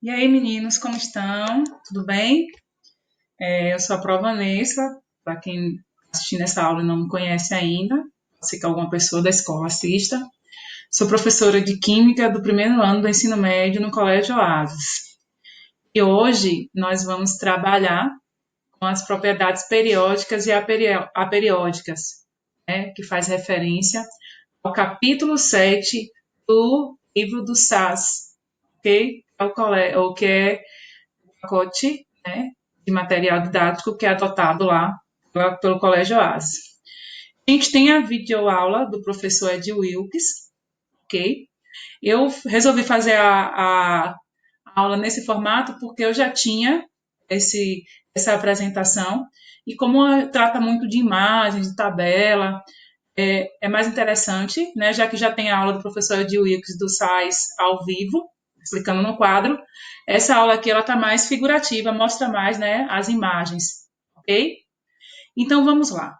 E aí, meninos, como estão? Tudo bem? Eu sou a Vanessa, para quem está assistindo essa aula e não me conhece ainda, pode ser que alguma pessoa da escola assista. Sou professora de Química do primeiro ano do ensino médio no Colégio Oasis. E hoje nós vamos trabalhar com as propriedades periódicas e aperiódicas, né, que faz referência ao capítulo 7 do livro do SAS, ok? O que é pacote, né, de material didático que é adotado lá pelo Colégio Oasis. A gente tem a videoaula do professor Ed Wilkes, ok? Eu resolvi fazer a aula nesse formato porque eu já tinha essa apresentação e como trata muito de imagens, de tabela, é mais interessante, né, já que já tem a aula do professor Ed Wilkes do SAIS ao vivo, explicando no quadro. Essa aula aqui ela está mais figurativa, mostra mais, né, as imagens, ok? Então vamos lá.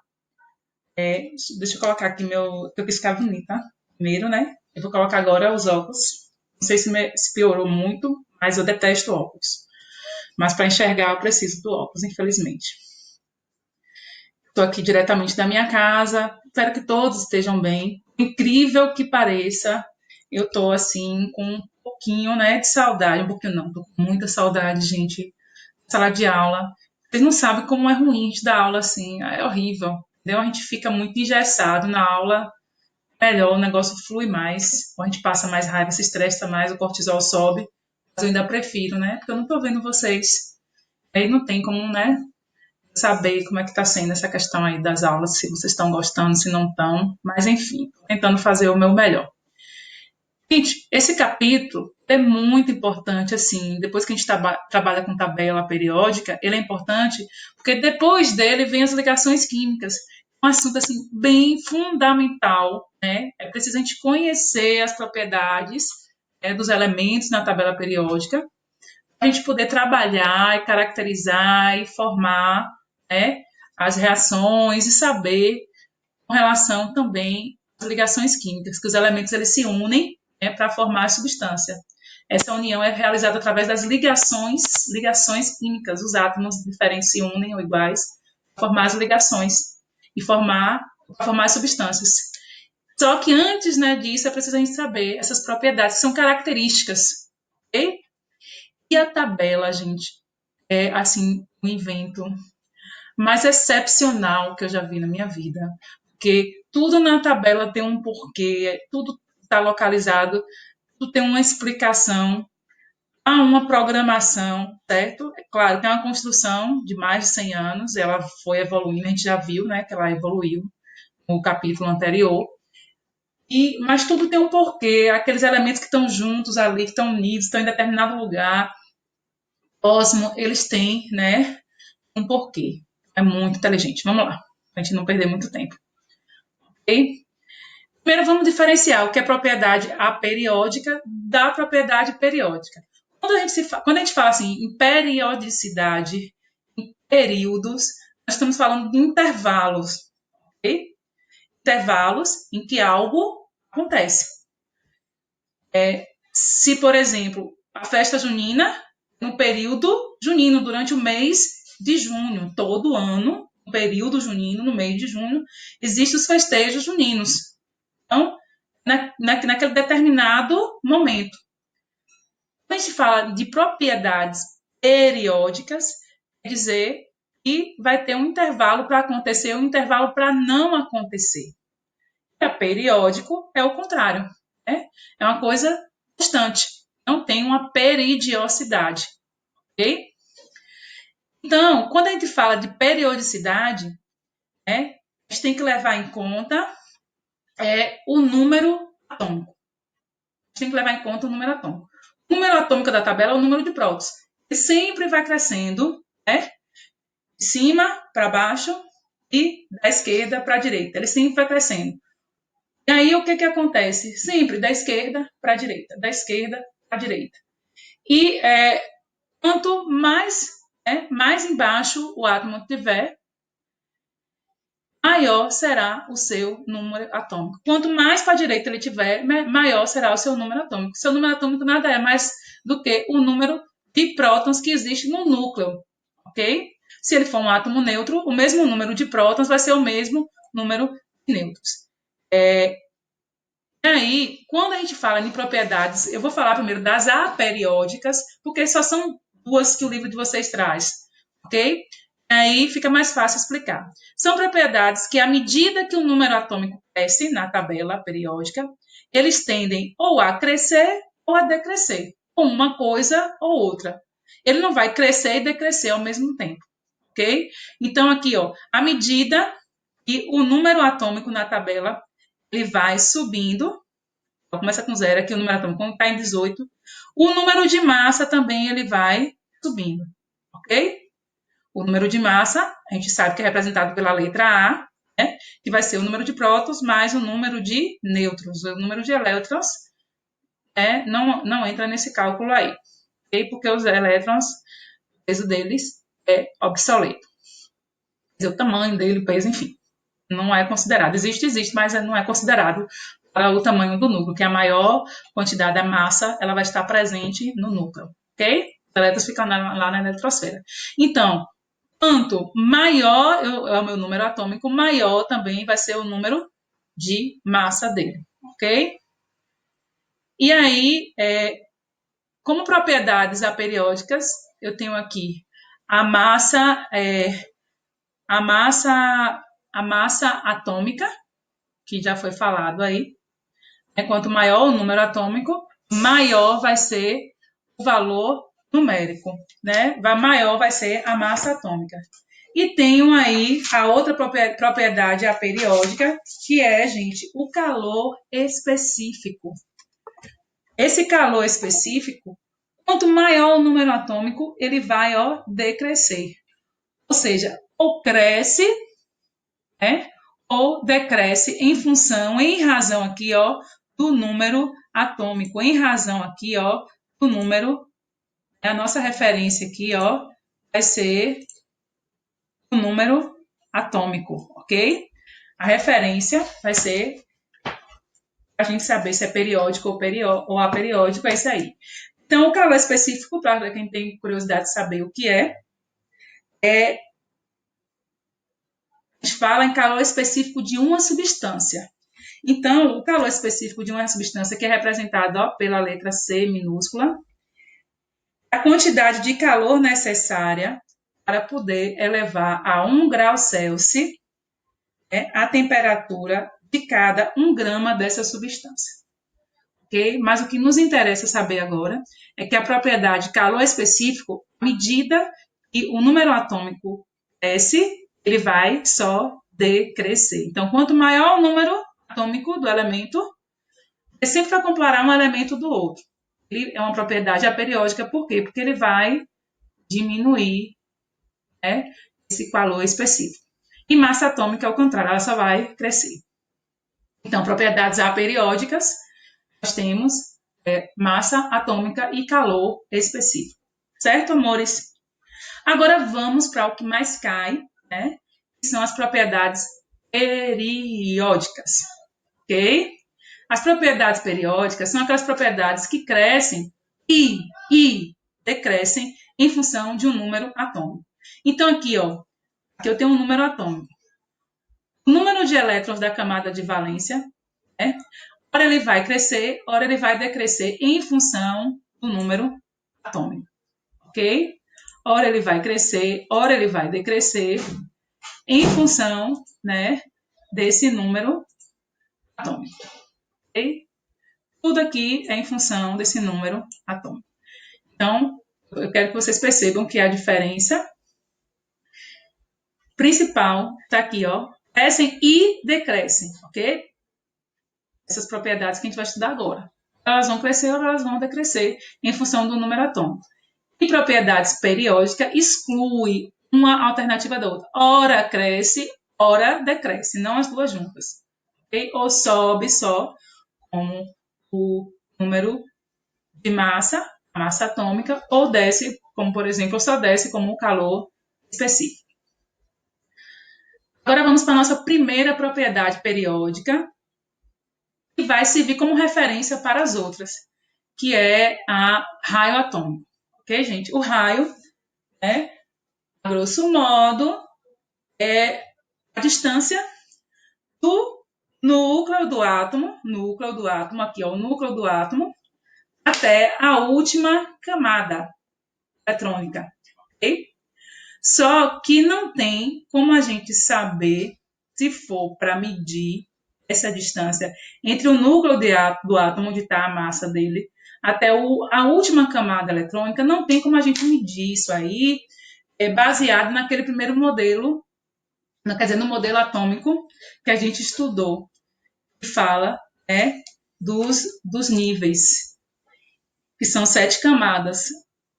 Deixa eu colocar aqui eu quis ficar bonita primeiro, né? Eu vou colocar agora os óculos. Não sei se piorou muito, mas eu detesto óculos. Mas para enxergar eu preciso do óculos, infelizmente. Estou aqui diretamente da minha casa. Espero que todos estejam bem. Incrível que pareça, eu estou assim com um pouquinho, né, de saudade. Um pouquinho não, estou com muita saudade, gente. Sala de aula. Vocês não sabem como é ruim a gente dar aula assim. É horrível. Entendeu? A gente fica muito engessado na aula. Melhor, o negócio flui mais. A gente passa mais raiva, se estressa mais, o cortisol sobe. Mas eu ainda prefiro, né? Porque eu não estou vendo vocês. Aí não tem como, né, saber como é que está sendo essa questão aí das aulas, se vocês estão gostando, se não estão, mas enfim, tentando fazer o meu melhor. Gente, esse capítulo é muito importante, assim, depois que a gente trabalha com tabela periódica, ele é importante porque depois dele vem as ligações químicas, um assunto, assim, bem fundamental, né? É preciso a gente conhecer as propriedades dos elementos na tabela periódica, para a gente poder trabalhar e caracterizar e formar, né, as reações e saber com relação também às ligações químicas, que os elementos eles se unem, né, para formar a substância. Essa união é realizada através das ligações químicas. Os átomos diferentes se unem ou iguais para formar as ligações e formar as substâncias. Só que antes, né, disso é preciso a gente saber essas propriedades, que são características, ok? E a tabela, gente, é assim um invento mais excepcional que eu já vi na minha vida, porque tudo na tabela tem um porquê, tudo está localizado, tudo tem uma explicação, há uma programação, certo? É claro, tem uma construção de mais de 100 anos, ela foi evoluindo, a gente já viu, né, que ela evoluiu no capítulo anterior, mas tudo tem um porquê, aqueles elementos que estão juntos ali, que estão unidos, estão em determinado lugar, próximo, eles têm, né, um porquê. É muito inteligente. Vamos lá, para a gente não perder muito tempo. Ok? Primeiro, vamos diferenciar o que é propriedade aperiódica da propriedade periódica. Quando a gente fala assim em periodicidade, em períodos, nós estamos falando de intervalos. Ok? Intervalos em que algo acontece. Se, por exemplo, a festa junina, no período junino, durante o mês de junho, todo ano, no período junino, no mês de junho, existem os festejos juninos. Então, naquele determinado momento. Quando a gente fala de propriedades periódicas, quer dizer que vai ter um intervalo para acontecer, um intervalo para não acontecer. E a periódico é o contrário, né? É uma coisa constante, não tem uma peridiosidade, ok? Então, quando a gente fala de periodicidade, né, a gente tem que levar em conta o número atômico. A gente tem que levar em conta o número atômico. O número atômico da tabela é o número de prótons. Ele sempre vai crescendo, né, de cima para baixo e da esquerda para a direita. Ele sempre vai crescendo. E aí, o que acontece? Sempre da esquerda para a direita, da esquerda para a direita. E quanto mais embaixo o átomo tiver, maior será o seu número atômico. Quanto mais para a direita ele tiver, maior será o seu número atômico. Seu número atômico nada é mais do que o número de prótons que existe no núcleo, ok? Se ele for um átomo neutro, o mesmo número de prótons vai ser o mesmo número de nêutrons. E aí, quando a gente fala em propriedades, eu vou falar primeiro das aperiódicas, porque só são duas que o livro de vocês traz, ok? Aí fica mais fácil explicar. São propriedades que, à medida que o número atômico cresce na tabela periódica, eles tendem ou a crescer ou a decrescer, com uma coisa ou outra. Ele não vai crescer e decrescer ao mesmo tempo, ok? Então, aqui, ó, à medida que o número atômico na tabela ele vai subindo, começa com 0, aqui o número atômico, quando está em 18, o número de massa também ele vai subindo, ok? O número de massa, a gente sabe que é representado pela letra A, né? Que vai ser o número de prótons mais o número de nêutrons. O número de elétrons não entra nesse cálculo aí, ok? Porque os elétrons, o peso deles é obsoleto. O tamanho dele, o peso, enfim, não é considerado. Existe, mas não é considerado para o tamanho do núcleo, que a maior quantidade da massa ela vai estar presente no núcleo, ok? Os elétrons ficam lá na eletrosfera. Então, quanto maior é o meu número atômico, maior também vai ser o número de massa dele, ok? E aí, como propriedades aperiódicas, eu tenho aqui a massa, a massa, a massa atômica, que já foi falado aí. Quanto maior o número atômico, maior vai ser o valor numérico, né? Maior vai ser a massa atômica. E tenho aí a outra propriedade aperiódica, que é, gente, o calor específico. Esse calor específico, quanto maior o número atômico, ele vai, ó, decrescer. Ou seja, ou cresce, né? Ou decresce em razão aqui, ó, do número atômico, em razão aqui, ó, do número, a nossa referência aqui, ó, vai ser o número atômico, ok? A referência vai ser a gente saber se é periódico ou aperiódico, é isso aí. Então, o calor específico, para quem tem curiosidade de saber o que a gente fala em calor específico de uma substância. Então, o calor específico de uma substância, que é representado, ó, pela letra C minúscula, a quantidade de calor necessária para poder elevar a 1 grau Celsius a temperatura de cada 1 grama dessa substância. Okay? Mas o que nos interessa saber agora é que a propriedade calor específico, à medida que o número atômico cresce, ele vai só decrescer. Então, quanto maior o número atômico do elemento, ele sempre vai comparar um elemento do outro. Ele é uma propriedade aperiódica, por quê? Porque ele vai diminuir, né, esse calor específico. E massa atômica, ao contrário, ela só vai crescer. Então, propriedades aperiódicas, nós temos massa atômica e calor específico. Certo, amores? Agora vamos para o que mais cai, né? Que são as propriedades periódicas. Ok? As propriedades periódicas são aquelas propriedades que crescem e decrescem em função de um número atômico. Então, aqui, ó, aqui eu tenho um número atômico. O número de elétrons da camada de valência, né? Ora ele vai crescer, ora ele vai decrescer em função do número atômico, ok? Ora ele vai crescer, ora ele vai decrescer em função, né, desse número atômico, ok? Tudo aqui é em função desse número atômico. Então, eu quero que vocês percebam que a diferença principal está aqui, ó, crescem e decrescem, ok? Essas propriedades que a gente vai estudar agora. Elas vão crescer ou elas vão decrescer em função do número atômico. E propriedades periódicas exclui uma alternativa da outra. Ora cresce, ora decresce, não as duas juntas. Okay? Ou sobe só como o número de massa, a massa atômica, ou desce, como por exemplo, só desce como o calor específico. Agora vamos para a nossa primeira propriedade periódica, que vai servir como referência para as outras, que é a raio atômico, Ok, gente? O raio, né, a grosso modo, é a distância do núcleo do átomo, aqui, ó, o núcleo do átomo, até a última camada eletrônica, ok? Só que não tem como a gente saber, se for para medir essa distância entre o núcleo do átomo, onde está a massa dele, até a última camada eletrônica, não tem como a gente medir isso aí, baseado naquele primeiro modelo, quer dizer, no modelo atômico que a gente estudou, que fala, né, dos níveis, que são 7 camadas.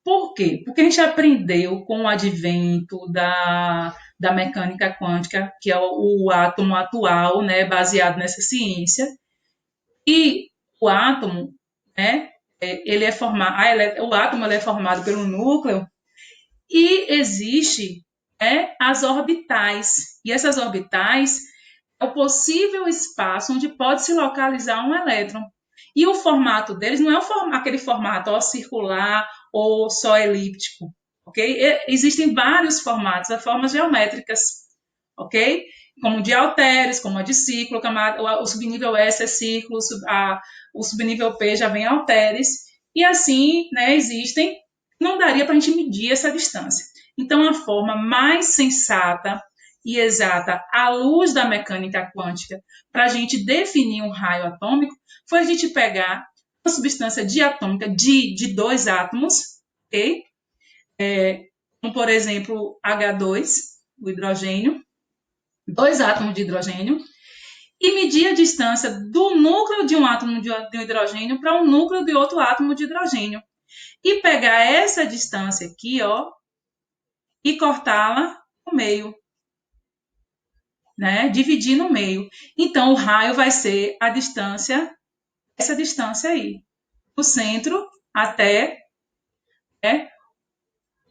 Por quê? Porque a gente aprendeu com o advento da mecânica quântica, que é o átomo atual, né, baseado nessa ciência, e o átomo, né, ele é formado, o átomo ele é formado pelo núcleo e existe, né, as orbitais. E essas orbitais é o possível espaço onde pode se localizar um elétron. E o formato deles não é aquele formato ó, circular ou só elíptico, ok? Existem vários formatos, as formas geométricas, ok? Como de halteres, como a de ciclo, o subnível S é círculo, o subnível P já vem halteres, e assim, né, existem, não daria para a gente medir essa distância. Então, a forma mais sensata e exata à luz da mecânica quântica para a gente definir um raio atômico foi a gente pegar uma substância diatômica de 2 átomos, ok? Como, por exemplo, H2, o hidrogênio, 2 átomos de hidrogênio, e medir a distância do núcleo de um átomo de hidrogênio para um núcleo de outro átomo de hidrogênio. E pegar essa distância aqui, ó, e cortá-la no meio, né? Dividir no meio. Então, o raio vai ser a distância, essa distância aí, do centro até, né,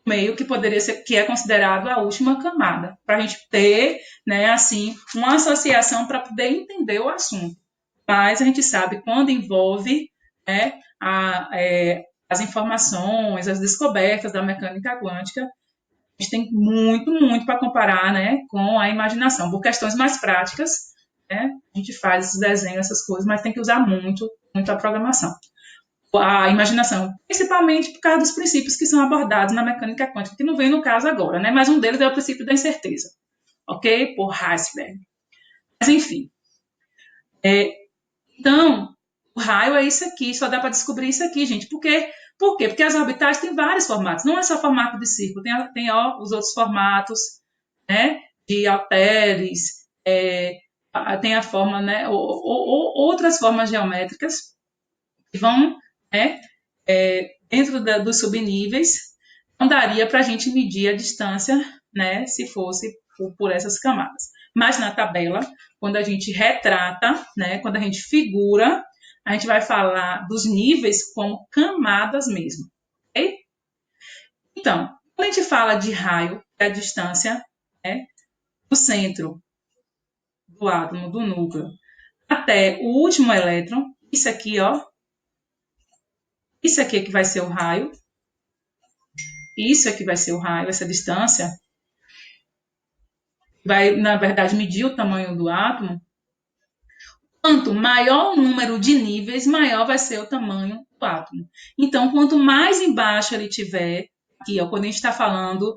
o meio, que poderia ser, que é considerado a última camada, para a gente ter, né, assim, uma associação para poder entender o assunto. Mas a gente sabe quando envolve, né, as informações, as descobertas da mecânica quântica, a gente tem muito, muito para comparar, né, com a imaginação. Por questões mais práticas, né, a gente faz esses desenhos, essas coisas, mas tem que usar muito, muito a programação. A imaginação, principalmente por causa dos princípios que são abordados na mecânica quântica, que não vem no caso agora, né, mas um deles é o princípio da incerteza, ok? Por Heisenberg. Mas, enfim. Então, o raio é isso aqui, só dá para descobrir isso aqui, gente. Por quê? Porque as orbitais têm vários formatos, não é só formato de círculo, tem ó, os outros formatos, né, de halteres, tem a forma, né, outras formas geométricas que vão, né, dentro dos subníveis, não daria para a gente medir a distância, né, se fosse por essas camadas. Mas na tabela, quando a gente retrata, né, quando a gente figura, a gente vai falar dos níveis como camadas mesmo, ok? Então, quando a gente fala de raio, é a distância, né, do centro do átomo, do núcleo, até o último elétron, isso aqui, ó, isso aqui é que vai ser o raio, isso aqui vai ser o raio, essa distância, vai, na verdade, medir o tamanho do átomo. Quanto maior o número de níveis, maior vai ser o tamanho do átomo. Então, quanto mais embaixo ele tiver, aqui, ó, quando a gente está falando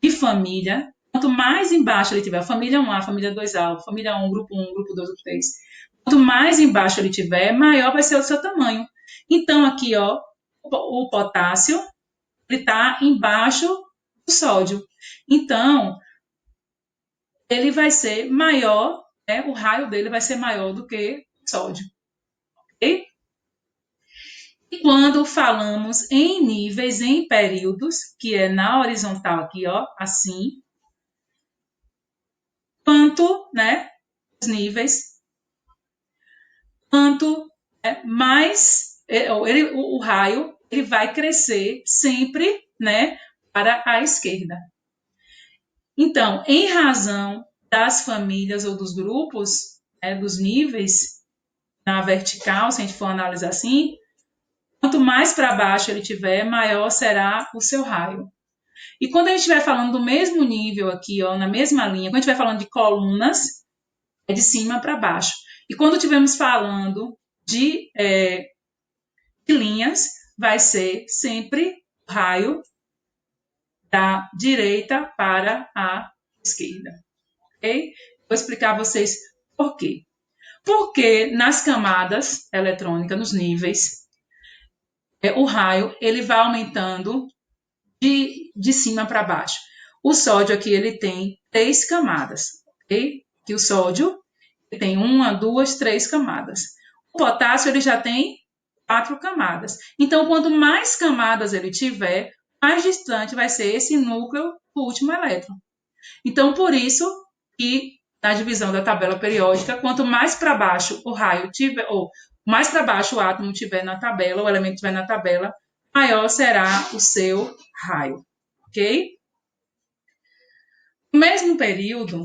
de família, quanto mais embaixo ele tiver, família 1A, família 2A, família 1, grupo 2, grupo 3, quanto mais embaixo ele tiver, maior vai ser o seu tamanho. Então, aqui, ó, o potássio, ele está embaixo do sódio. Então, ele vai ser maior, né, o raio dele vai ser maior do que o sódio. Okay? E quando falamos em níveis, em períodos, que é na horizontal aqui, ó, assim, quanto, né, os níveis, quanto mais o raio, ele vai crescer sempre, né, para a esquerda. Então, em razão das famílias ou dos grupos, né, dos níveis, na vertical, se a gente for analisar assim, Quanto mais para baixo ele tiver, maior será o seu raio. E quando a gente estiver falando do mesmo nível aqui, ó, na mesma linha, quando a gente estiver falando de colunas, é de cima para baixo. E quando estivermos falando de linhas, vai ser sempre o raio da direita para a esquerda. Ok? Vou explicar a vocês por quê. Porque nas camadas eletrônicas, nos níveis, o raio ele vai aumentando de cima para baixo. O sódio aqui ele tem 3 camadas, ok? Aqui o sódio ele tem 1, 2, 3 camadas. O potássio ele já tem 4 camadas. Então, quanto mais camadas ele tiver, mais distante vai ser esse núcleo do último elétron. Então, por isso que na divisão da tabela periódica, quanto mais para baixo o raio tiver, ou mais para baixo o átomo tiver na tabela, o elemento tiver na tabela, maior será o seu raio, ok? No mesmo período,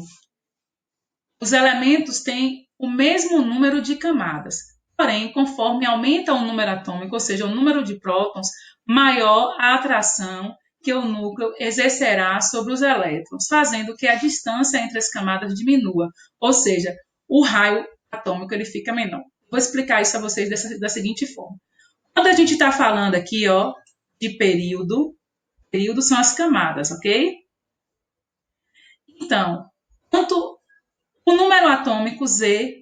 os elementos têm o mesmo número de camadas, porém, conforme aumenta o número atômico, ou seja, o número de prótons, maior a atração que o núcleo exercerá sobre os elétrons, fazendo que a distância entre as camadas diminua, ou seja, o raio atômico ele fica menor. Vou explicar isso a vocês da seguinte forma. Quando a gente está falando aqui, ó, de período são as camadas, ok? Então, quanto o número atômico Z,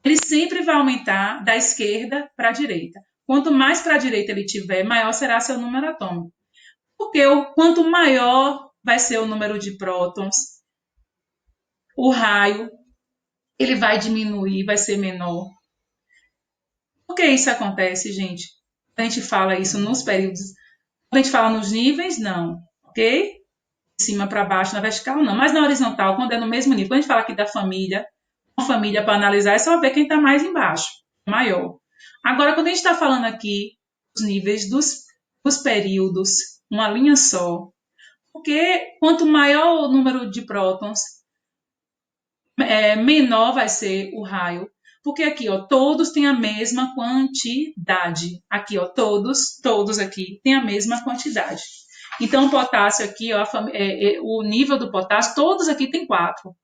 ele sempre vai aumentar da esquerda para a direita. Quanto mais para a direita ele tiver, maior será seu número atômico. Porque quanto maior vai ser o número de prótons, o raio ele vai diminuir, vai ser menor. Por que isso acontece, gente? A gente fala isso nos períodos. Quando a gente fala nos níveis, não, ok? De cima para baixo, na vertical, não. Mas na horizontal, quando é no mesmo nível. Quando a gente fala aqui da família, uma família para analisar é só ver quem está mais embaixo, maior. Agora, quando a gente está falando aqui dos níveis dos períodos, uma linha só, porque quanto maior o número de prótons, menor vai ser o raio. Porque aqui, ó, todos têm a mesma quantidade. Aqui, ó, todos aqui têm a mesma quantidade. Então, o potássio aqui, ó, o nível do potássio, todos aqui têm 4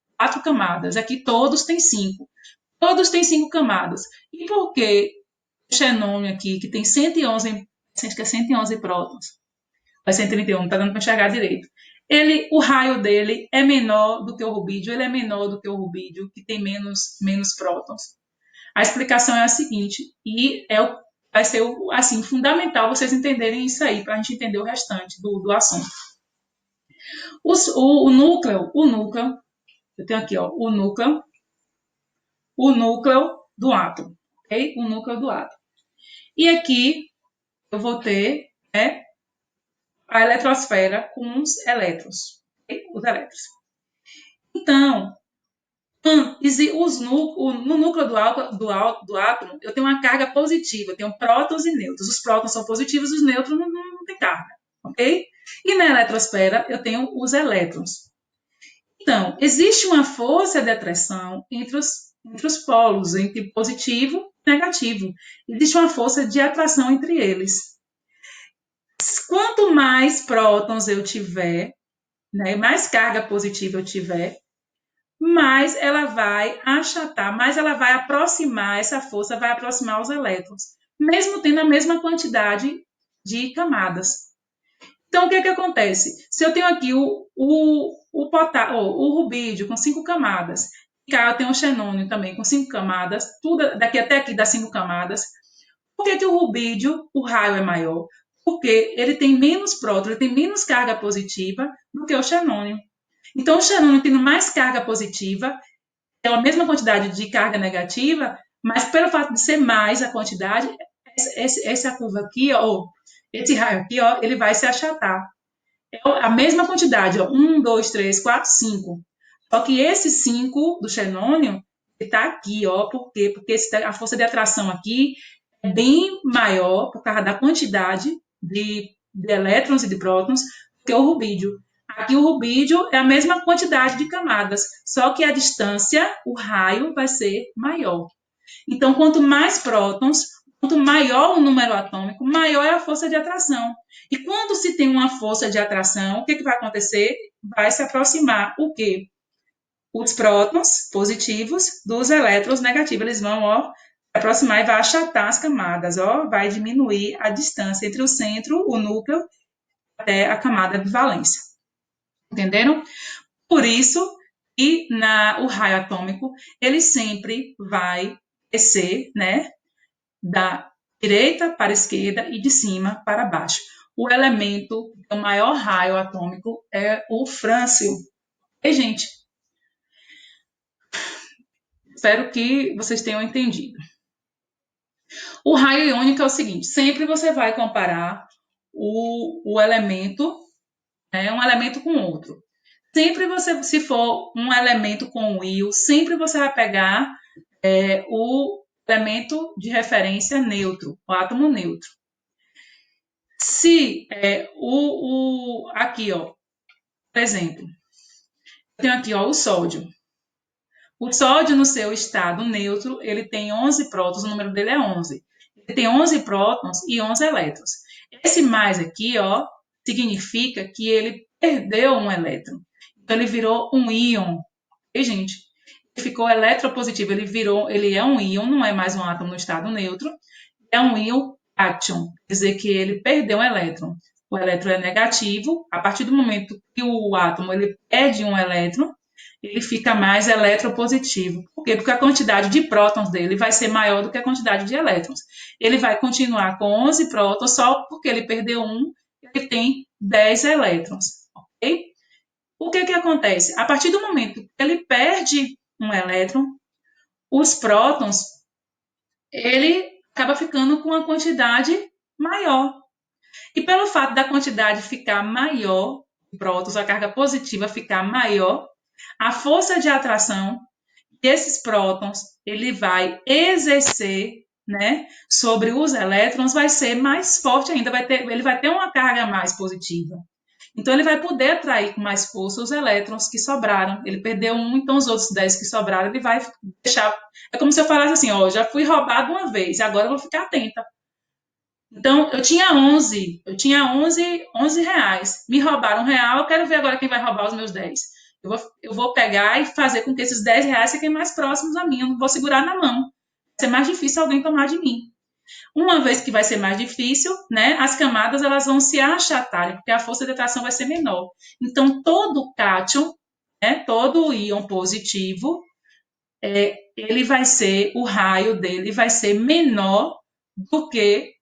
camadas. Aqui todos têm 5. Todos têm 5 camadas. E por que o xenônio aqui, que tem 111, acho que é 111 prótons, vai 131, não está dando para enxergar direito. O raio dele é menor do que o rubídio, ele é menor do que o rubídio, que tem menos prótons. A explicação é a seguinte, e vai ser assim, fundamental vocês entenderem isso aí, para a gente entender o restante do assunto. O núcleo, eu tenho aqui, ó, o núcleo do átomo, ok? O núcleo do átomo. E aqui eu vou ter a eletrosfera com os elétrons, okay? Os elétrons. Então, no núcleo do átomo, eu tenho uma carga positiva, eu tenho prótons e nêutrons. Os prótons são positivos, os nêutrons não têm carga, ok? E na eletrosfera, eu tenho os elétrons. Então, existe uma força de atração entre os polos, entre positivo e negativo. Existe uma força de atração entre eles. Quanto mais prótons eu tiver, né, mais carga positiva eu tiver, mais ela vai achatar, mais ela vai aproximar, essa força vai aproximar os elétrons, mesmo tendo a mesma quantidade de camadas. Então, o que acontece? Se eu tenho aqui o rubídio com 5 camadas, e cá eu tenho o xenônio também com 5 camadas, tudo daqui até aqui dá 5 camadas, por que o rubídio, o raio é maior? Porque ele tem menos prótons, ele tem menos carga positiva do que o xenônio. Então, o xenônio tendo mais carga positiva, é a mesma quantidade de carga negativa, mas pelo fato de ser mais a quantidade, essa curva aqui, ó, esse raio aqui, ó, ele vai se achatar. É a mesma quantidade, ó, 1, 2, 3, 4, 5. Só que esse 5 do xenônio está aqui, ó, por quê? Porque a força de atração aqui é bem maior por causa da quantidade de elétrons e de prótons que o rubídio. Aqui o rubídio é a mesma quantidade de camadas, só que a distância, o raio, vai ser maior. Então, quanto mais prótons, quanto maior o número atômico, maior é a força de atração. E quando se tem uma força de atração, o que vai acontecer? Vai se aproximar o quê? Os prótons positivos dos elétrons negativos. Eles vão, se aproximar e vai achatar as camadas, vai diminuir a distância entre o centro, o núcleo, até a camada de valência. Entenderam? Por isso, o raio atômico, ele sempre vai descer, né, da direita para a esquerda e de cima para baixo. O elemento, o maior raio atômico é o frâncio. E, gente, espero que vocês tenham entendido. O raio iônico é o seguinte, sempre você vai comparar o elemento, um elemento com outro. Sempre você, se for um elemento com um íon, sempre você vai pegar o elemento de referência neutro, o átomo neutro. Se aqui, por exemplo, eu tenho aqui, o sódio. O sódio, no seu estado neutro, ele tem 11 prótons, o número dele é 11. Ele tem 11 prótons e 11 elétrons. Esse mais aqui, significa que ele perdeu um elétron. Então, ele virou um íon. E, gente, ele ficou eletropositivo, ele é um íon, não é mais um átomo no estado neutro, é um íon cátion, quer dizer que ele perdeu um elétron. O elétron é negativo, a partir do momento que o átomo ele perde um elétron, ele fica mais eletropositivo. Por quê? Porque a quantidade de prótons dele vai ser maior do que a quantidade de elétrons. Ele vai continuar com 11 prótons, só porque ele perdeu um, ele tem 10 elétrons, ok? O que acontece? A partir do momento que ele perde um elétron, os prótons, ele acaba ficando com uma quantidade maior. E pelo fato da quantidade ficar maior, prótons, a carga positiva ficar maior, a força de atração desses prótons, ele vai exercer, né, sobre os elétrons, vai ser mais forte ainda, ele vai ter uma carga mais positiva. Então, ele vai poder atrair com mais força os elétrons que sobraram. Ele perdeu um, então os outros 10 que sobraram, ele vai deixar... É como se eu falasse assim, já fui roubado uma vez, agora eu vou ficar atenta. Então, eu tinha 11 reais. Me roubaram R$1, eu quero ver agora quem vai roubar os meus 10. Eu vou pegar e fazer com que esses 10 reais fiquem mais próximos a mim. Eu não vou segurar na mão. Vai ser mais difícil alguém tomar de mim. Uma vez que vai ser mais difícil, né, as camadas elas vão se achatarem, porque a força de atração vai ser menor. Então, todo cátion, né, todo íon positivo, ele vai ser, o raio dele vai ser menor do que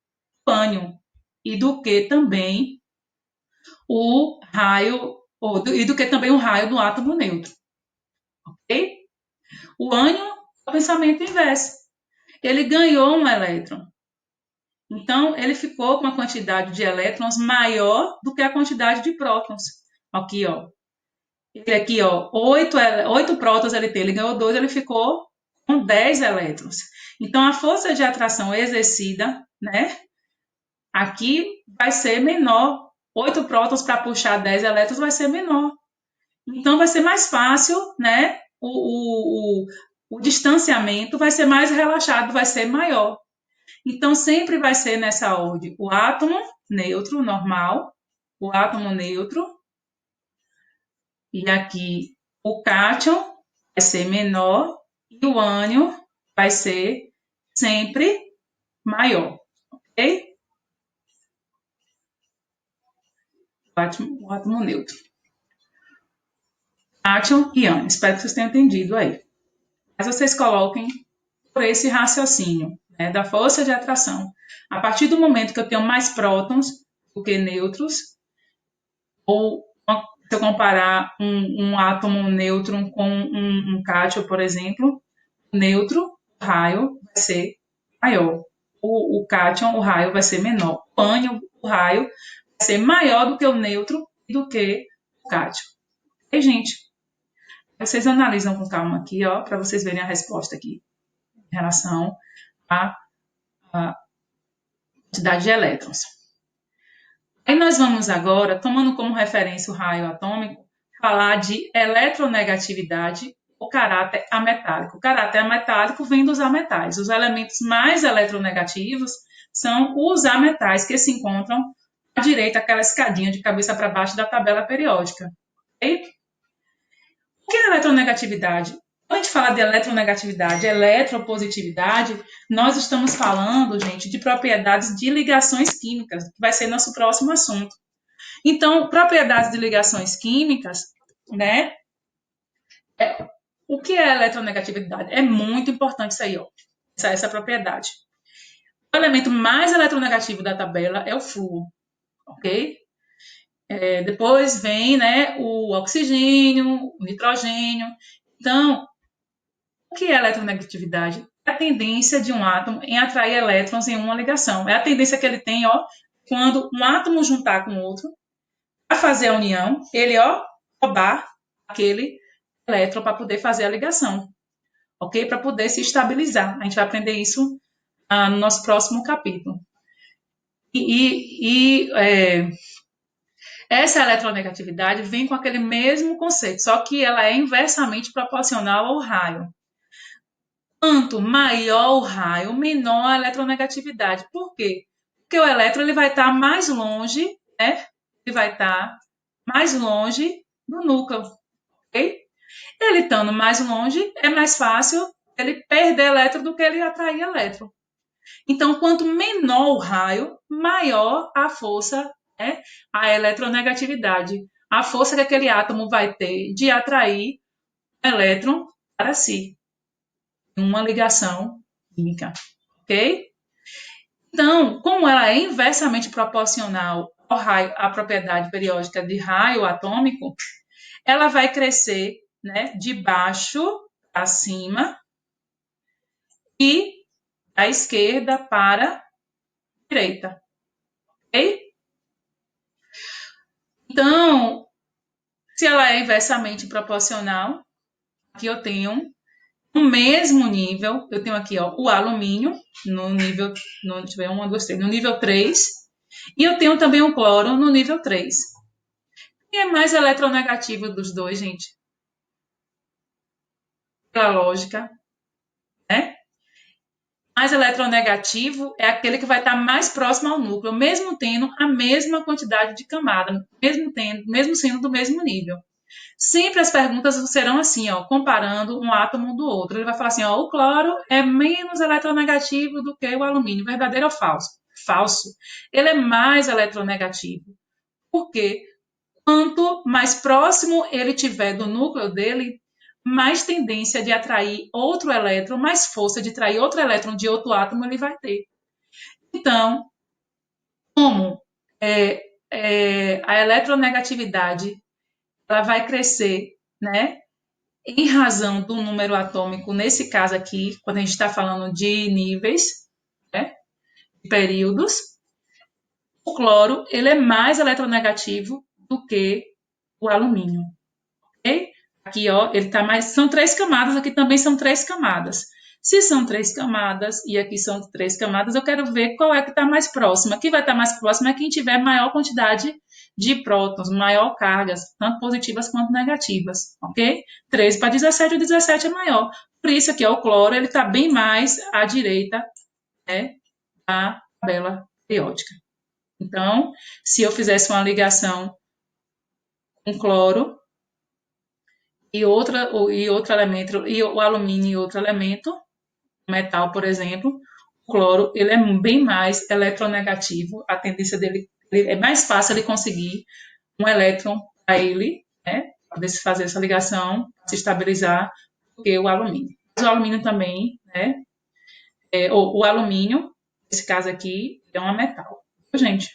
o ânion e do que também o raio, e do que também o raio do átomo neutro. Ok? O ânion é o pensamento inverso. Ele ganhou um elétron. Então, ele ficou com uma quantidade de elétrons maior do que a quantidade de prótons. Aqui, Ele aqui, 8 prótons ele tem, ele ganhou 2, ele ficou com 10 elétrons. Então, a força de atração exercida, né, aqui vai ser menor. 8 prótons para puxar 10 elétrons vai ser menor. Então, vai ser mais fácil, né, o distanciamento vai ser mais relaxado, vai ser maior. Então, sempre vai ser nessa ordem o átomo neutro, normal, o átomo neutro, e aqui o cátion vai ser menor e o ânion vai ser sempre maior, ok? O átomo neutro. Cátion e ânion. Espero que vocês tenham entendido aí. Mas vocês coloquem por esse raciocínio, né, da força de atração. A partir do momento que eu tenho mais prótons do que nêutrons, ou se eu comparar um átomo nêutron com um cátion, por exemplo, o neutro, o raio vai ser maior. O cátion, o raio vai ser menor. O ânion, o raio, vai ser maior do que o neutro e do que o cátion. E, gente, vocês analisam com calma aqui, para vocês verem a resposta aqui em relação à quantidade de elétrons. Aí nós vamos agora, tomando como referência o raio atômico, falar de eletronegatividade o caráter ametálico. O caráter ametálico vem dos ametais. Os elementos mais eletronegativos são os ametais, que se encontram à direita, aquela escadinha de cabeça para baixo da tabela periódica. Okay? O que é eletronegatividade? Quando a gente fala de eletronegatividade, eletropositividade, nós estamos falando, gente, de propriedades de ligações químicas, que vai ser nosso próximo assunto. Então, propriedades de ligações químicas, né? O que é eletronegatividade? É muito importante isso aí, ó, essa propriedade. O elemento mais eletronegativo da tabela é o flúor, ok? Depois vem, né, o oxigênio, o nitrogênio. Então, o que é eletronegatividade? É a tendência de um átomo em atrair elétrons em uma ligação. É a tendência que ele tem, ó, quando um átomo juntar com outro, para fazer a união, ele, ó, roubar aquele elétron para poder fazer a ligação, ok? Para poder se estabilizar. A gente vai aprender isso no nosso próximo capítulo. Essa eletronegatividade vem com aquele mesmo conceito, só que ela é inversamente proporcional ao raio. Quanto maior o raio, menor a eletronegatividade. Por quê? Porque o elétron ele vai estar mais longe, né? Ele vai estar mais longe do núcleo, ok? Ele estando mais longe, é mais fácil ele perder elétron do que ele atrair elétron. Então, quanto menor o raio, maior a força, né? A eletronegatividade. A força que aquele átomo vai ter de atrair o elétron para si. Uma ligação química, ok? Então, como ela é inversamente proporcional ao raio, à propriedade periódica de raio atômico, ela vai crescer, né, de baixo para cima e da esquerda para a direita, ok? Então, se ela é inversamente proporcional, aqui eu tenho no mesmo nível, eu tenho aqui ó, o alumínio no nível, deixa eu ver, 1, 2, 3, no nível 3, e eu tenho também o cloro no nível 3. Quem é mais eletronegativo dos dois, gente? Pela lógica, né? Mais eletronegativo é aquele que vai estar mais próximo ao núcleo, mesmo tendo a mesma quantidade de camada, mesmo sendo do mesmo nível. Sempre as perguntas serão assim, ó, comparando um átomo do outro. Ele vai falar assim, ó, o cloro é menos eletronegativo do que o alumínio. Verdadeiro ou falso? Falso. Ele é mais eletronegativo. Por quê? Quanto mais próximo ele tiver do núcleo dele, mais tendência de atrair outro elétron, mais força de atrair outro elétron de outro átomo ele vai ter. Então, como a eletronegatividade ela vai crescer, né? Em razão do número atômico, nesse caso aqui, quando a gente está falando de níveis, né, de períodos, o cloro ele é mais eletronegativo do que o alumínio. Okay? Aqui, ó, ele tá mais. São 3 camadas, aqui também são 3 camadas. Se são 3 camadas e aqui são 3 camadas, eu quero ver qual é que está mais próxima. Aqui vai estar mais próxima é quem tiver maior quantidade de prótons, maior cargas, tanto positivas quanto negativas, ok? 13 para 17, o 17 é maior. Por isso aqui, ó, o cloro, ele está bem mais à direita, né, da tabela periódica. Então, se eu fizesse uma ligação com cloro e outro elemento, e o alumínio e outro elemento, metal, por exemplo, o cloro, ele é bem mais eletronegativo, a tendência dele é mais fácil ele conseguir um elétron para ele, né, para fazer essa ligação, se estabilizar, do que o alumínio. Mas o alumínio também, né, o alumínio, nesse caso aqui, é um metal. Gente,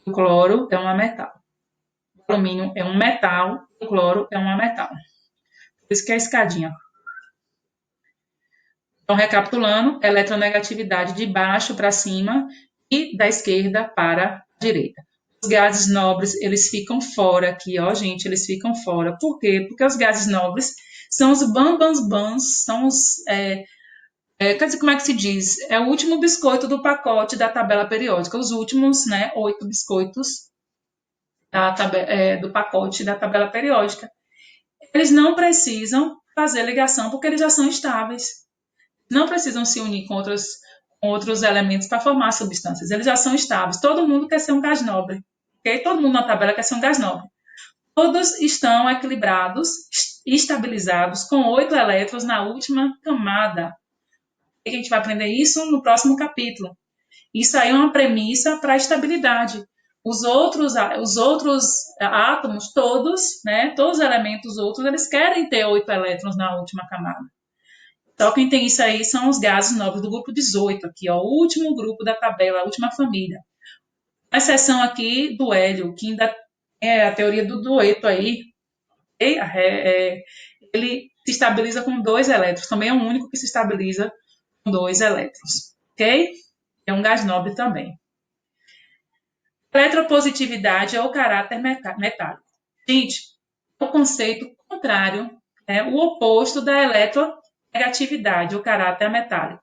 o cloro é um metal. O alumínio é um metal, o cloro é um metal. Por isso que é a escadinha. Então, recapitulando, eletronegatividade de baixo para cima e da esquerda para a direita. Os gases nobres, eles ficam fora aqui, ó, gente, eles ficam fora. Por quê? Porque os gases nobres são os bambambãs, são os... quer dizer, como é que se diz? É o último biscoito do pacote da tabela periódica. Os últimos, né, 8 biscoitos do pacote da tabela periódica. eles não precisam fazer ligação porque eles já são estáveis. Não precisam se unir com outros elementos para formar substâncias. Eles já são estáveis. Todo mundo quer ser um gás nobre. Okay? Todo mundo na tabela quer ser um gás nobre. Todos estão equilibrados, estabilizados, com 8 elétrons na última camada. A gente vai aprender isso no próximo capítulo. Isso aí é uma premissa para a estabilidade. Os outros átomos, todos, né, todos os elementos outros, eles querem ter 8 elétrons na última camada. Só quem tem isso aí são os gases nobres do grupo 18, aqui, ó, o último grupo da tabela, a última família. A exceção aqui do hélio, que ainda é a teoria do dueto aí, ele se estabiliza com 2 elétrons, também é o único que se estabiliza com 2 elétrons, ok? É um gás nobre também. Eletropositividade é o caráter metálico. Gente, é o conceito contrário, o oposto da eletronegatividade, o caráter metálico.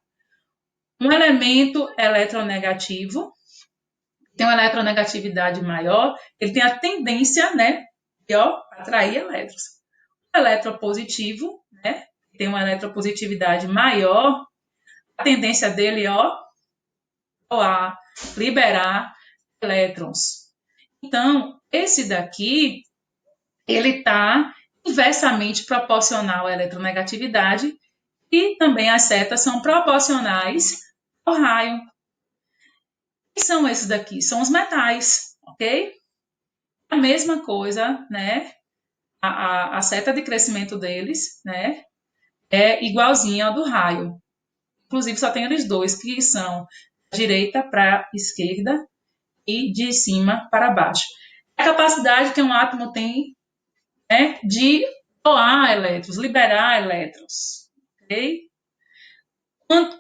Um elemento eletronegativo tem uma eletronegatividade maior, ele tem a tendência, né, de atrair elétrons. O eletropositivo, né, tem uma eletropositividade maior, a tendência dele, doar, liberar elétrons. Então, esse daqui, ele está inversamente proporcional à eletronegatividade e também as setas são proporcionais ao raio. Quem são esses daqui? São os metais, ok? A mesma coisa, né? A seta de crescimento deles, né? É igualzinha ao do raio. Inclusive, só tem eles dois, que são da direita para a esquerda e de cima para baixo. A capacidade que um átomo tem, né, de doar elétrons, liberar elétrons, ok?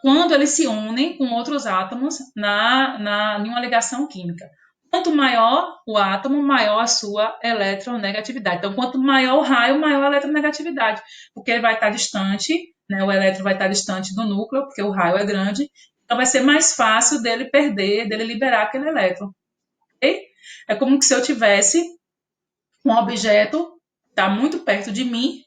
Quando eles se unem com outros átomos em uma ligação química. Quanto maior o átomo, maior a sua eletronegatividade. Então, quanto maior o raio, maior a eletronegatividade, porque ele vai estar distante, né, o elétron vai estar distante do núcleo, porque o raio é grande, então vai ser mais fácil dele perder, dele liberar aquele elétron. Okay? É como se eu tivesse um objeto que está muito perto de mim,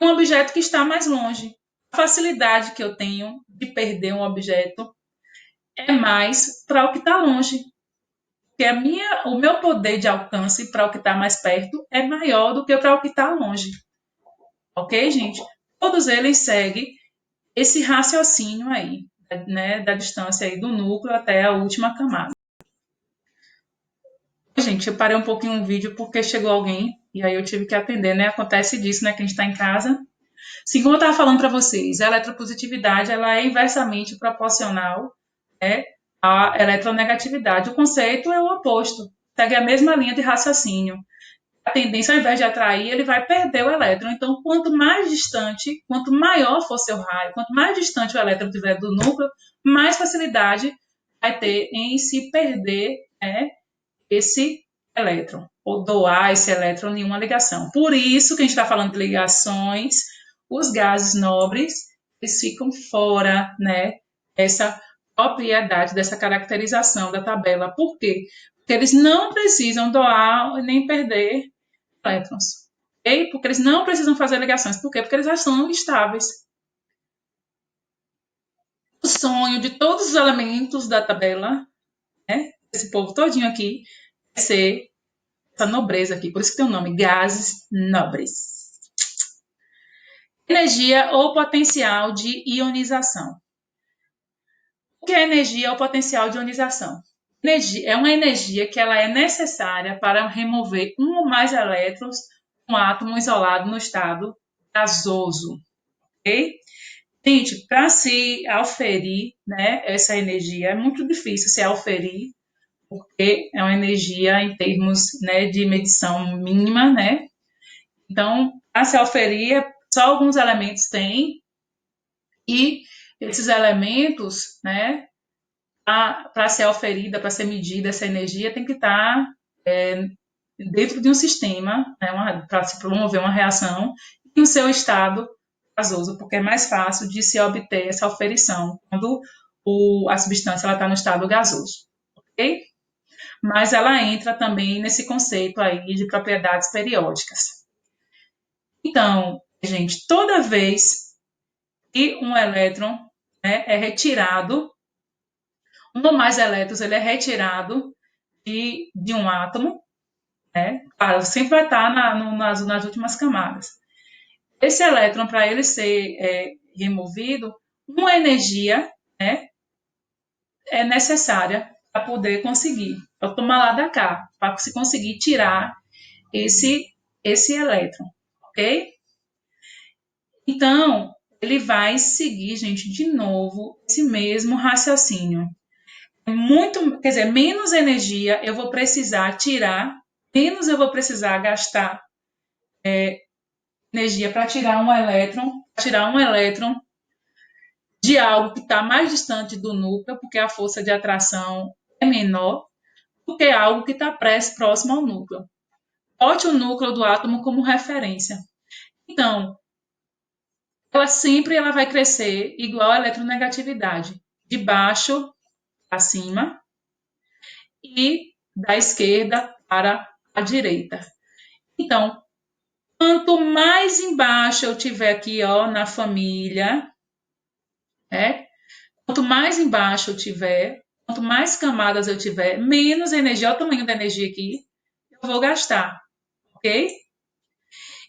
um objeto que está mais longe. A facilidade que eu tenho de perder um objeto é mais para o que está longe. Porque o meu poder de alcance para o que está mais perto é maior do que para o que está longe. Ok, gente? Todos eles seguem esse raciocínio aí, né, da distância aí do núcleo até a última camada. Gente, eu parei um pouquinho o vídeo porque chegou alguém e aí eu tive que atender, né? Acontece disso, né? Que a gente está em casa. Sim, como eu estava falando para vocês, a eletropositividade ela é inversamente proporcional, né, à eletronegatividade. O conceito é o oposto, segue a mesma linha de raciocínio. A tendência, ao invés de atrair, ele vai perder o elétron. Então, quanto mais distante, quanto maior for seu raio, quanto mais distante o elétron estiver do núcleo, mais facilidade vai ter em se perder, né, esse elétron, ou doar esse elétron em uma ligação. Por isso que a gente está falando de ligações, os gases nobres, eles ficam fora, né, dessa propriedade, dessa caracterização da tabela. Por quê? Porque eles não precisam doar nem perder elétrons. Okay? Porque eles não precisam fazer ligações. Por quê? Porque eles já são estáveis. O sonho de todos os elementos da tabela, né, esse povo todinho aqui, é ser essa nobreza aqui. Por isso que tem o nome, gases nobres. Energia ou potencial de ionização. O que é energia ou potencial de ionização? Energia é uma energia que ela é necessária para remover um ou mais elétrons de um átomo isolado no estado gasoso. Ok? Gente, para se auferir, né, essa energia é muito difícil se auferir, porque é uma energia em termos, né, de medição mínima, né? Então, para se auferir, só alguns elementos têm, e esses elementos, né, para ser auferida, para ser medida essa energia, tem que estar dentro de um sistema, né, para se promover uma reação, em seu estado gasoso, porque é mais fácil de se obter essa auferição quando a substância está no estado gasoso. Ok? Mas ela entra também nesse conceito aí de propriedades periódicas. Então, gente, toda vez que um elétron, né, é retirado, um ou mais elétrons ele é retirado de um átomo, né? Claro, sempre vai estar nas últimas camadas. Esse elétron, para ele ser removido, uma energia, né, é necessária para poder conseguir, para tomar lá da cá, para se conseguir tirar esse elétron, ok? Então, ele vai seguir, gente, de novo, esse mesmo raciocínio. Muito, quer dizer, menos energia eu vou precisar tirar, menos eu vou precisar gastar energia para tirar um elétron de algo que está mais distante do núcleo, porque a força de atração é menor do que algo que está próximo ao núcleo. Bote o núcleo do átomo como referência. Então, ela vai crescer igual a eletronegatividade, de baixo para cima e da esquerda para a direita. Então, quanto mais embaixo eu tiver aqui, ó, na família, quanto mais embaixo eu tiver, quanto mais camadas eu tiver, menos energia, olha o tamanho da energia aqui, eu vou gastar, ok?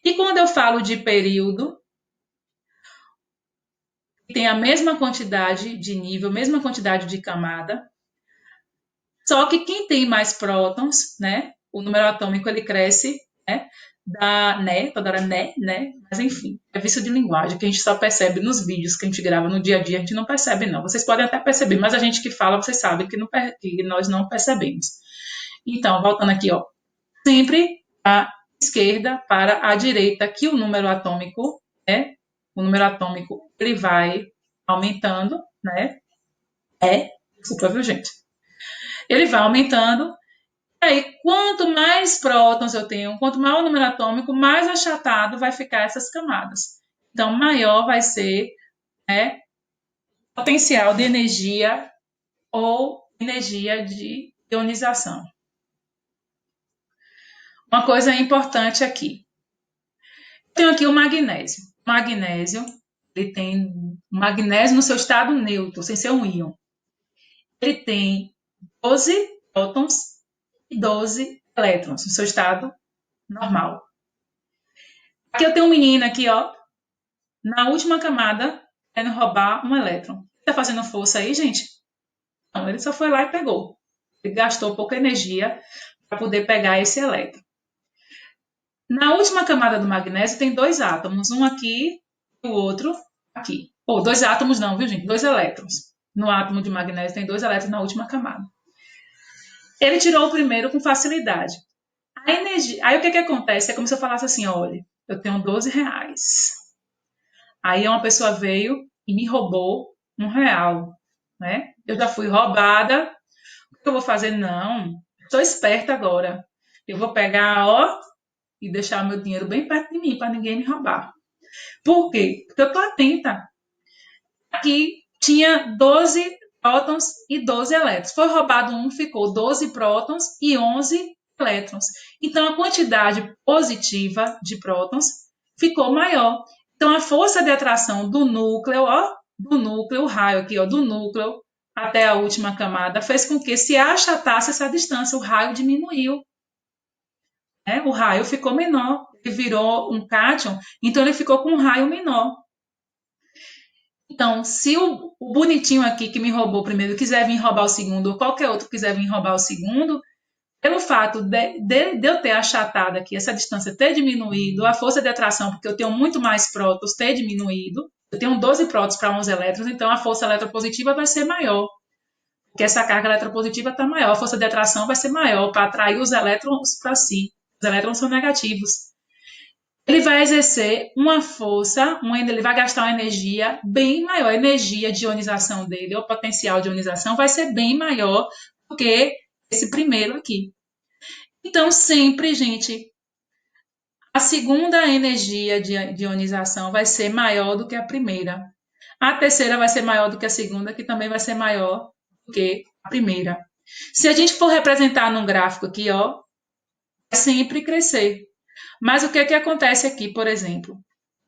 E quando eu falo de período, tem a mesma quantidade de nível, mesma quantidade de camada, só que quem tem mais prótons, né? O número atômico ele cresce, né? Toda hora né? Mas enfim, é vício de linguagem que a gente só percebe nos vídeos que a gente grava no dia a dia, a gente não percebe não. Vocês podem até perceber, mas a gente que fala, vocês sabem que nós não percebemos. Então, voltando aqui, ó, sempre a esquerda para a direita, que o número atômico, né? O número atômico ele vai aumentando, né? Desculpa, viu, gente? Ele vai aumentando. E aí, quanto mais prótons eu tenho, quanto maior o número atômico, mais achatado vai ficar essas camadas. Então, maior vai ser, né, o potencial de energia ou energia de ionização. Uma coisa importante aqui. Eu tenho aqui o magnésio. O magnésio, ele tem magnésio no seu estado neutro, sem ser um íon. Ele tem 12 prótons e 12 elétrons no seu estado normal. Aqui eu tenho um menino aqui, ó, na última camada, querendo roubar um elétron. Tá fazendo força aí, gente? Não, ele só foi lá e pegou. Ele gastou pouca energia para poder pegar esse elétron. Na última camada do magnésio tem dois átomos, um aqui e o outro aqui. Ou dois átomos não, viu, gente? Dois elétrons. No átomo de magnésio tem dois elétrons na última camada. Ele tirou o primeiro com facilidade. A energia. Aí o que acontece? É como se eu falasse assim: olha, eu tenho R$ 12. Aí uma pessoa veio e me roubou R$ 1, né? Eu já fui roubada. O que eu vou fazer? Não, estou esperta agora. Eu vou pegar, ó, e deixar o meu dinheiro bem perto de mim para ninguém me roubar. Por quê? Porque eu estou atenta. Aqui tinha 12 prótons e 12 elétrons. Foi roubado um, ficou 12 prótons e 11 elétrons. Então, a quantidade positiva de prótons ficou maior. Então, a força de atração do núcleo, ó, o raio aqui, ó, do núcleo até a última camada, fez com que se achatasse essa distância, o raio diminuiu. Né? O raio ficou menor, ele virou um cátion, então ele ficou com um raio menor. Então, se o bonitinho aqui que me roubou primeiro quiser vir roubar o segundo, ou qualquer outro quiser vir roubar o segundo, pelo fato de eu ter achatado aqui, essa distância ter diminuído, a força de atração, porque eu tenho muito mais prótons, ter diminuído, eu tenho 12 prótons para 11 elétrons, então a força eletropositiva vai ser maior, porque essa carga eletropositiva está maior, a força de atração vai ser maior para atrair os elétrons para si. Os elétrons são negativos. Ele vai exercer uma força, ele vai gastar uma energia bem maior. A energia de ionização dele, o potencial de ionização, vai ser bem maior do que esse primeiro aqui. Então, sempre, gente, a segunda energia de ionização vai ser maior do que a primeira. A terceira vai ser maior do que a segunda, que também vai ser maior do que a primeira. Se a gente for representar num gráfico aqui, ó, vai sempre crescer. Mas o que é que acontece aqui, por exemplo?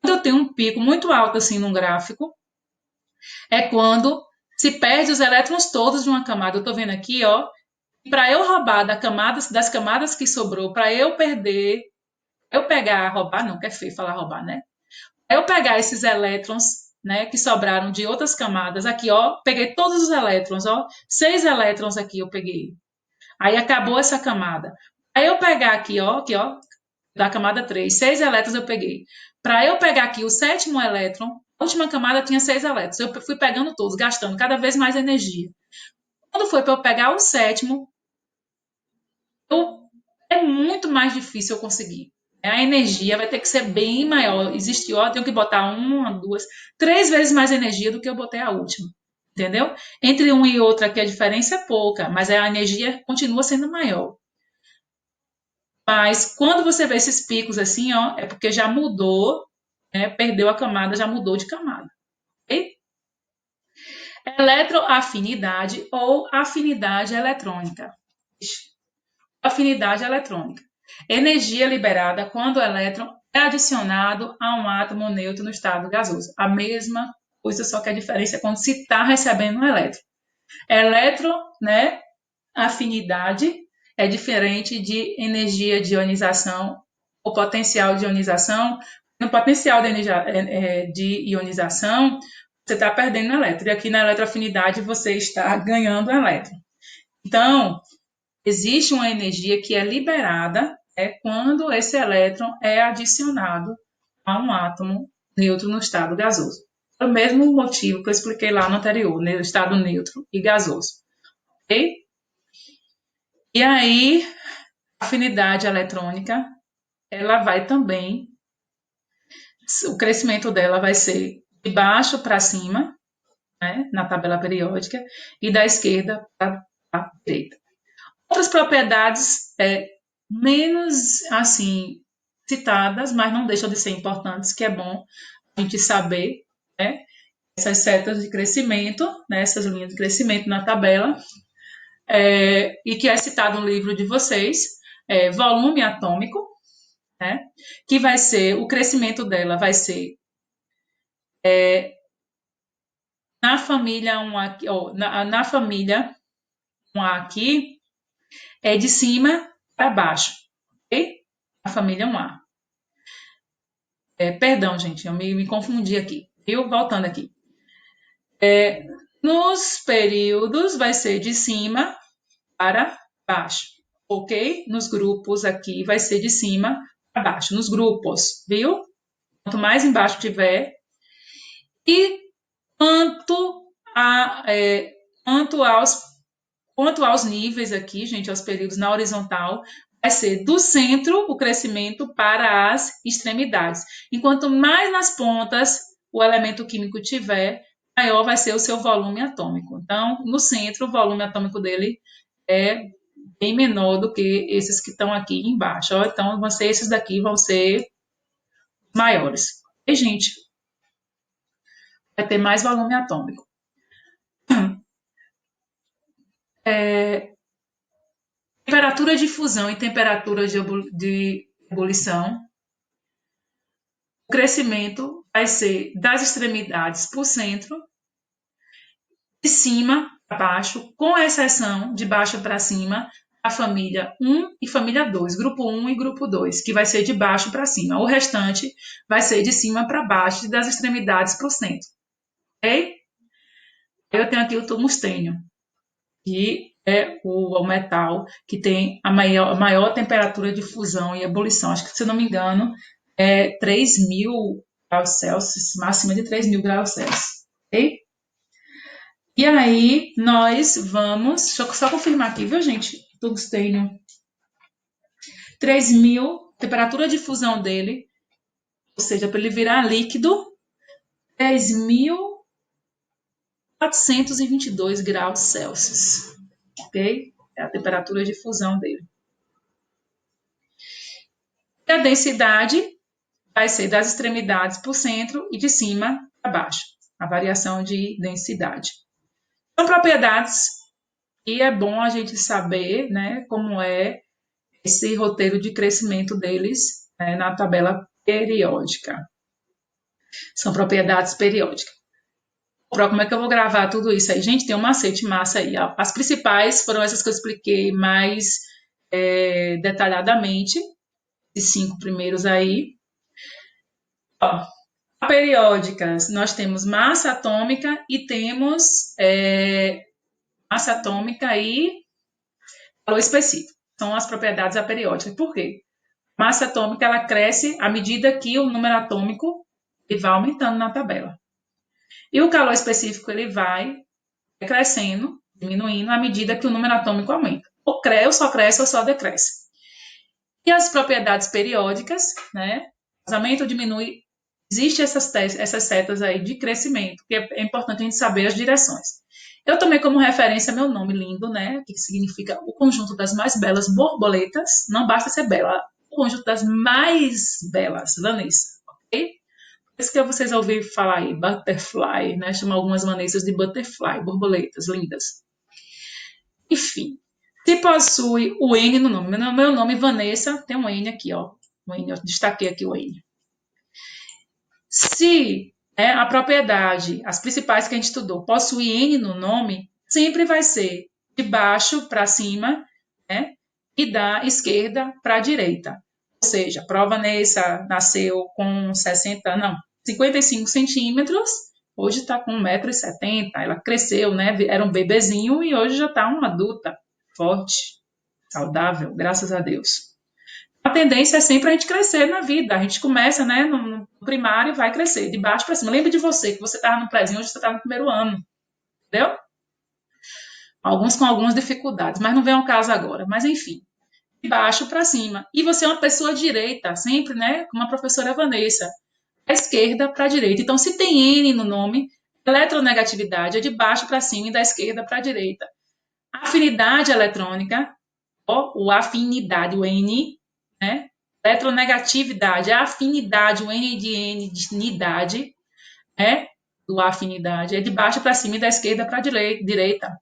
Quando eu tenho um pico muito alto assim num gráfico, é quando se perde os elétrons todos de uma camada. Eu estou vendo aqui, ó, para eu roubar das camadas que sobrou, para eu perder, eu pegar, roubar não, que é feio falar roubar, né? Eu pegar esses elétrons, né, que sobraram de outras camadas, aqui, ó, peguei todos os elétrons, ó, 6 elétrons aqui eu peguei. Aí acabou essa camada. Aí eu pegar aqui, ó, da camada 3, 6 elétrons eu peguei. Para eu pegar aqui o sétimo elétron, a última camada tinha 6 elétrons. Eu fui pegando todos, gastando cada vez mais energia. Quando foi para eu pegar o sétimo, é muito mais difícil eu conseguir. A energia vai ter que ser bem maior. Existe, ó, eu tenho que botar uma, duas, 3 vezes mais energia do que eu botei a última. Entendeu? Entre um e outro aqui a diferença é pouca, mas a energia continua sendo maior. Mas quando você vê esses picos assim, ó, é porque já mudou, né, perdeu a camada, já mudou de camada. Okay? Eletroafinidade ou afinidade eletrônica. Afinidade eletrônica. Energia liberada quando o elétron é adicionado a um átomo neutro no estado gasoso. A mesma coisa, só que a diferença é quando se está recebendo um elétron. Eletro, né, afinidade é diferente de energia de ionização ou potencial de ionização. No potencial de ionização, você está perdendo elétron. E aqui na eletroafinidade, você está ganhando elétron. Então, existe uma energia que é liberada quando esse elétron é adicionado a um átomo neutro no estado gasoso. É o mesmo motivo que eu expliquei lá no anterior, né, o estado neutro e gasoso. Ok? E aí, a afinidade eletrônica, ela vai também, o crescimento dela vai ser de baixo para cima, né, na tabela periódica, e da esquerda para a direita. Outras propriedades menos assim citadas, mas não deixam de ser importantes, que é bom a gente saber, né? Essas setas de crescimento, né? Essas linhas de crescimento na tabela, e que é citado no livro de vocês, volume atômico, né? Que vai ser, o crescimento dela vai ser na família 1 aqui, na família 1A aqui, é de cima para baixo, ok? A família 1A. Perdão, gente, eu me confundi aqui. Viu? Voltando aqui. Nos períodos vai ser de cima para baixo, ok? Nos grupos aqui vai ser de cima para baixo, nos grupos, viu? Quanto mais embaixo tiver. E quanto, a, quanto, aos, quanto aos níveis aqui, gente, aos períodos na horizontal, vai ser do centro o crescimento para as extremidades. Enquanto mais nas pontas o elemento químico tiver, maior vai ser o seu volume atômico. Então, no centro, o volume atômico dele é bem menor do que esses que estão aqui embaixo. Então, esses daqui vão ser maiores. E, gente, vai ter mais volume atômico. Temperatura de fusão e temperatura de ebulição. O crescimento vai ser das extremidades para o centro, de cima para baixo, com exceção de baixo para cima, a família 1 e família 2, grupo 1 e grupo 2, que vai ser de baixo para cima. O restante vai ser de cima para baixo, das extremidades para o centro. Ok? Eu tenho aqui o tungstênio, que é o metal que tem a maior temperatura de fusão e ebulição. Acho que, se não me engano, é 3.000 graus Celsius, máxima de 3.000 graus Celsius. Ok? E aí, nós vamos. Deixa eu só confirmar aqui, viu, gente? Tungstênio. 3.000, temperatura de fusão dele, ou seja, para ele virar líquido, 3.422 graus Celsius. Ok? É a temperatura de fusão dele. E a densidade vai ser das extremidades para o centro e de cima para baixo. A variação de densidade. São propriedades que é bom a gente saber, né, como é esse roteiro de crescimento deles, né, na tabela periódica. São propriedades periódicas. Como é que eu vou gravar tudo isso aí? Gente, tem um macete massa aí. Ó. As principais foram essas que eu expliquei mais detalhadamente, os 5 primeiros aí. Ó, periódicas, nós temos massa atômica e temos massa atômica e valor específico. São as propriedades aperiódicas. Por quê? A massa atômica ela cresce à medida que o número atômico ele vai aumentando na tabela. E o calor específico ele vai crescendo, diminuindo à medida que o número atômico aumenta. Ou só cresce ou só decresce. E as propriedades periódicas, né? Aumenta ou diminui. Existem essas setas aí de crescimento, que é importante a gente saber as direções. Eu tomei como referência meu nome lindo, né? Que significa o conjunto das mais belas borboletas. Não basta ser bela, o conjunto das mais belas, Vanessa, ok? Por isso que vocês ouviram falar aí, butterfly, né? Chamam algumas Vanessas de butterfly, borboletas lindas. Enfim, se possui o N no nome. Meu nome, Vanessa, tem um N aqui, ó. O N, eu destaquei aqui o N. Se a propriedade, as principais que a gente estudou, possui N no nome, sempre vai ser de baixo para cima, né? E da esquerda para a direita. Ou seja, a prova Vanessa nasceu com 55 centímetros, hoje está com 1,70 m. Ela cresceu, né? Era um bebezinho e hoje já está uma adulta, forte, saudável, graças a Deus. A tendência é sempre a gente crescer na vida. A gente começa, né, no primário e vai crescer, de baixo para cima. Lembra de você, que você estava no prézinho, hoje você está no primeiro ano. Entendeu? Alguns com algumas dificuldades, mas não vem ao caso agora. Mas, enfim, de baixo para cima. E você é uma pessoa direita, sempre, né, como a professora Vanessa. Da esquerda para a direita. Então, se tem N no nome, eletronegatividade é de baixo para cima e da esquerda para a direita. Afinidade eletrônica, o afinidade, o N, né? Eletronegatividade, a afinidade, o N de unidade, né? Do afinidade, é de baixo para cima e da esquerda para a direita.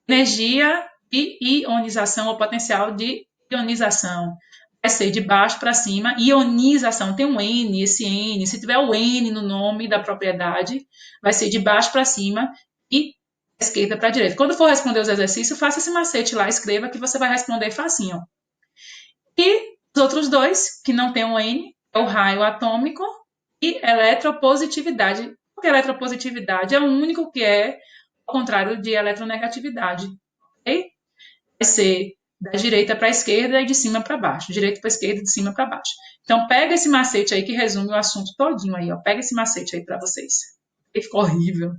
Energia de ionização, ou potencial de ionização. Vai ser de baixo para cima. Ionização, tem um N, esse N. Se tiver o N no nome da propriedade, vai ser de baixo para cima e da esquerda para a direita. Quando for responder os exercícios, faça esse macete lá, escreva que você vai responder facinho. E os outros dois, que não tem o N, é o raio atômico e eletropositividade. Porque eletropositividade é o único que é ao contrário de eletronegatividade. Okay? Vai ser da direita para a esquerda e de cima para baixo. Direita para a esquerda e de cima para baixo. Então, pega esse macete aí que resume o assunto todinho aí. Ó. Pega esse macete aí para vocês. Ficou horrível.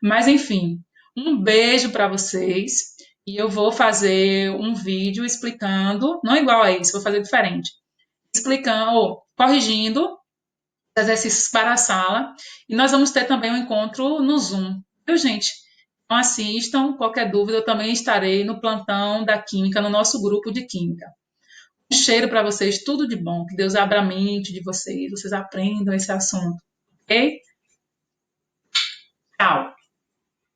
Mas, enfim, um beijo para vocês. E eu vou fazer um vídeo explicando, não igual a esse, vou fazer diferente. Explicando, corrigindo os exercícios para a sala. E nós vamos ter também um encontro no Zoom. Viu, gente? Então assistam, qualquer dúvida eu também estarei no plantão da Química, no nosso grupo de Química. Um cheiro para vocês, tudo de bom, que Deus abra a mente de vocês aprendam esse assunto, ok? Tchau!